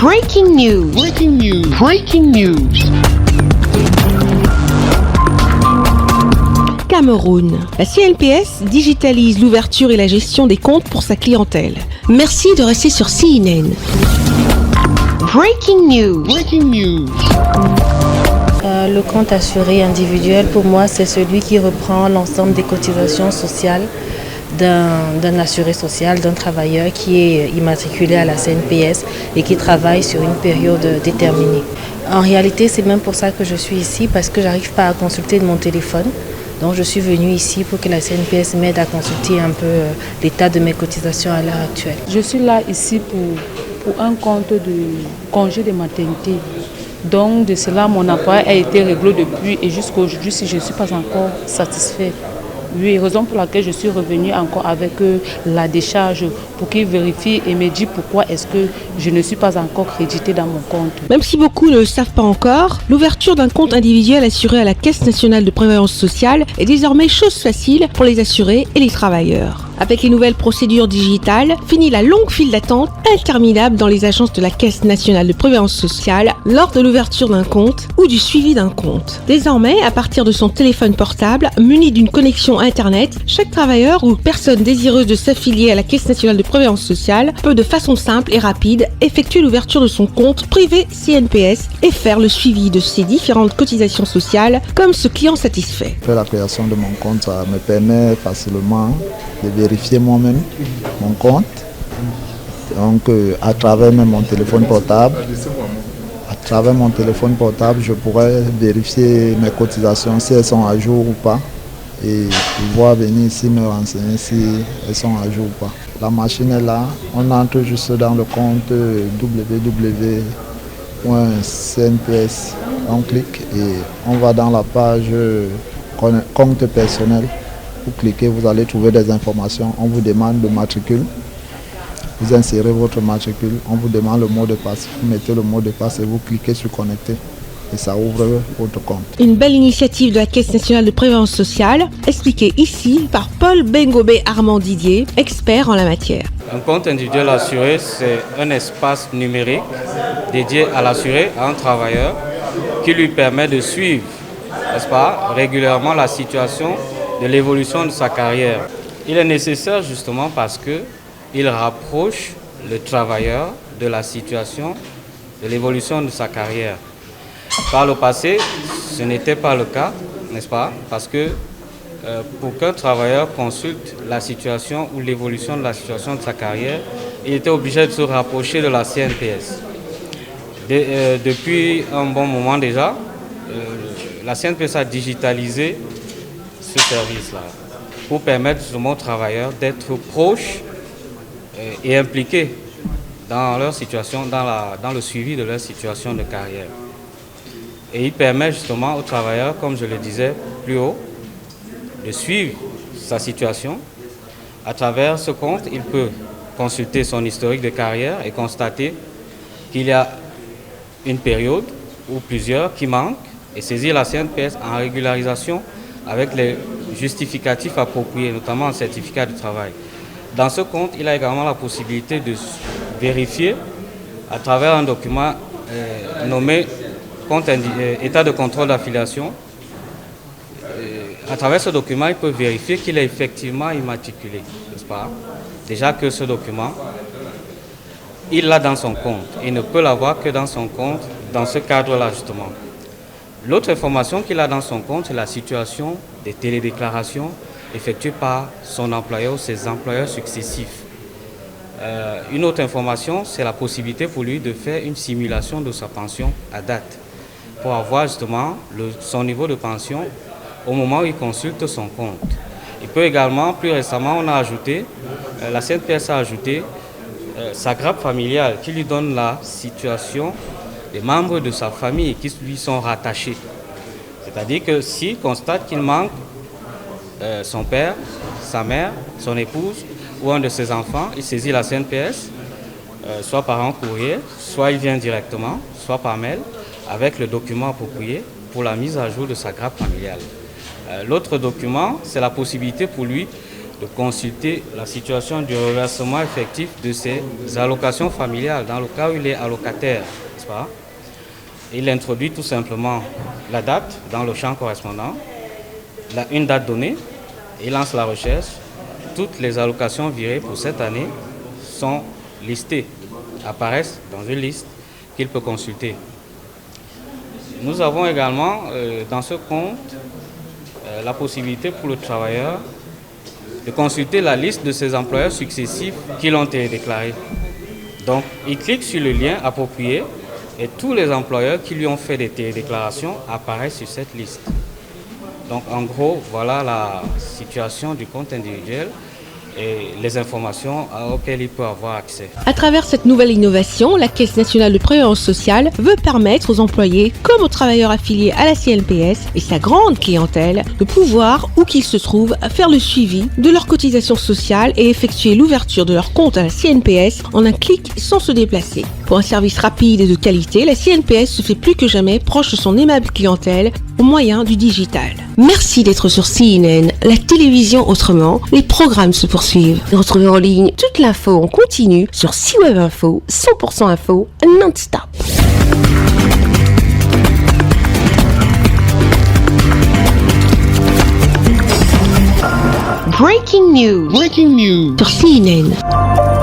Breaking news. Breaking news. Breaking news. Cameroun. La CNPS digitalise l'ouverture et la gestion des comptes pour sa clientèle. Merci de rester sur CNN. Breaking news. Breaking news. Le compte assuré individuel, pour moi, c'est celui qui reprend l'ensemble des cotisations sociales d'un assuré social, d'un travailleur qui est immatriculé à la CNPS et qui travaille sur une période déterminée. En réalité, c'est même pour ça que je suis ici, parce que je n'arrive pas à consulter de mon téléphone. Donc je suis venue ici pour que la CNPS m'aide à consulter un peu l'état de mes cotisations à l'heure actuelle. Je suis là ici pour un compte de congé de maternité. Donc de cela, mon emploi a été réglé depuis et jusqu'à aujourd'hui, si je ne suis pas encore satisfait. Oui, raison pour laquelle je suis revenue encore avec la décharge pour qu'ils vérifient et me disent pourquoi est-ce que je ne suis pas encore créditée dans mon compte. Même si beaucoup ne le savent pas encore, l'ouverture d'un compte individuel assuré à la Caisse nationale de prévoyance sociale est désormais chose facile pour les assurés et les travailleurs. Avec les nouvelles procédures digitales, fini la longue file d'attente interminable dans les agences de la Caisse nationale de prévoyance sociale lors de l'ouverture d'un compte ou du suivi d'un compte. Désormais, à partir de son téléphone portable, muni d'une connexion Internet, chaque travailleur ou personne désireuse de s'affilier à la Caisse nationale de prévoyance sociale peut de façon simple et rapide effectuer l'ouverture de son compte privé CNPS et faire le suivi de ses différentes cotisations sociales comme ce client satisfait. La création de mon compte, ça me permet facilement de vérifier moi-même mon compte. Donc à travers même mon téléphone portable, je pourrais vérifier mes cotisations si elles sont à jour ou pas et pouvoir venir ici me renseigner si elles sont à jour ou pas. La machine est là, on entre juste dans le compte www.cnps, on clique et on va dans la page compte personnel. Vous cliquez, vous allez trouver des informations, on vous demande le matricule, vous insérez votre matricule, on vous demande le mot de passe, vous mettez le mot de passe et vous cliquez sur connecter et ça ouvre votre compte. Une belle initiative de la Caisse nationale de prévoyance sociale, expliquée ici par Paul Bengobé Armand Didier, expert en la matière. Un compte individuel assuré, c'est un espace numérique dédié à l'assuré, à un travailleur, qui lui permet de suivre, n'est-ce pas, régulièrement la situation de l'évolution de sa carrière. Il est nécessaire justement parce qu'il rapproche le travailleur de la situation, de l'évolution de sa carrière. Par le passé, ce n'était pas le cas, n'est-ce pas? Parce que pour qu'un travailleur consulte la situation ou l'évolution de la situation de sa carrière, il était obligé de se rapprocher de la CNPS. Depuis un bon moment déjà, la CNPS a digitalisé ce service-là pour permettre justement aux travailleurs d'être proches et impliqués dans leur situation, dans le suivi de leur situation de carrière. Et il permet justement aux travailleurs, comme je le disais plus haut, de suivre sa situation. À travers ce compte, il peut consulter son historique de carrière et constater qu'il y a une période ou plusieurs qui manquent et saisir la CNPS en régularisation avec les justificatifs appropriés, notamment un certificat de travail. Dans ce compte, il a également la possibilité de vérifier à travers un document nommé état de contrôle d'affiliation. À travers ce document, il peut vérifier qu'il est effectivement immatriculé, n'est-ce pas? Déjà que ce document, il l'a dans son compte. Il ne peut l'avoir que dans son compte, dans ce cadre-là justement. L'autre information qu'il a dans son compte, c'est la situation des télédéclarations effectuées par son employeur ou ses employeurs successifs. Une autre information, c'est la possibilité pour lui de faire une simulation de sa pension à date pour avoir justement son niveau de pension au moment où il consulte son compte. Il peut également, plus récemment, la CNPS a ajouté sa grappe familiale qui lui donne la situation des membres de sa famille qui lui sont rattachés. C'est-à-dire que s'il constate qu'il manque son père, sa mère, son épouse ou un de ses enfants, il saisit la CNPS, soit par un courrier, soit il vient directement, soit par mail, avec le document approprié pour la mise à jour de sa grappe familiale. L'autre document, c'est la possibilité pour lui de consulter la situation du reversement effectif de ses allocations familiales, dans le cas où il est allocataire, n'est-ce pas? Il introduit tout simplement la date dans le champ correspondant, une date donnée, il lance la recherche. Toutes les allocations virées pour cette année sont listées, apparaissent dans une liste qu'il peut consulter. Nous avons également dans ce compte la possibilité pour le travailleur de consulter la liste de ses employeurs successifs qui l'ont été déclarés. Donc, il clique sur le lien approprié et tous les employeurs qui lui ont fait des télédéclarations apparaissent sur cette liste. Donc, en gros, voilà la situation du compte individuel et les informations auxquelles il peut avoir accès. À travers cette nouvelle innovation, la Caisse nationale de prévoyance sociale veut permettre aux employés comme aux travailleurs affiliés à la CNPS et sa grande clientèle de pouvoir, où qu'ils se trouvent, faire le suivi de leurs cotisations sociales et effectuer l'ouverture de leur compte à la CNPS en un clic sans se déplacer. Pour un service rapide et de qualité, la CNPS se fait plus que jamais proche de son aimable clientèle au moyen du digital. Merci d'être sur CNN, la télévision autrement. Les programmes se poursuivent. Retrouvez en ligne toute l'info en continu sur CWeb Info, 100% info, non-stop. Breaking news. Sur CNN.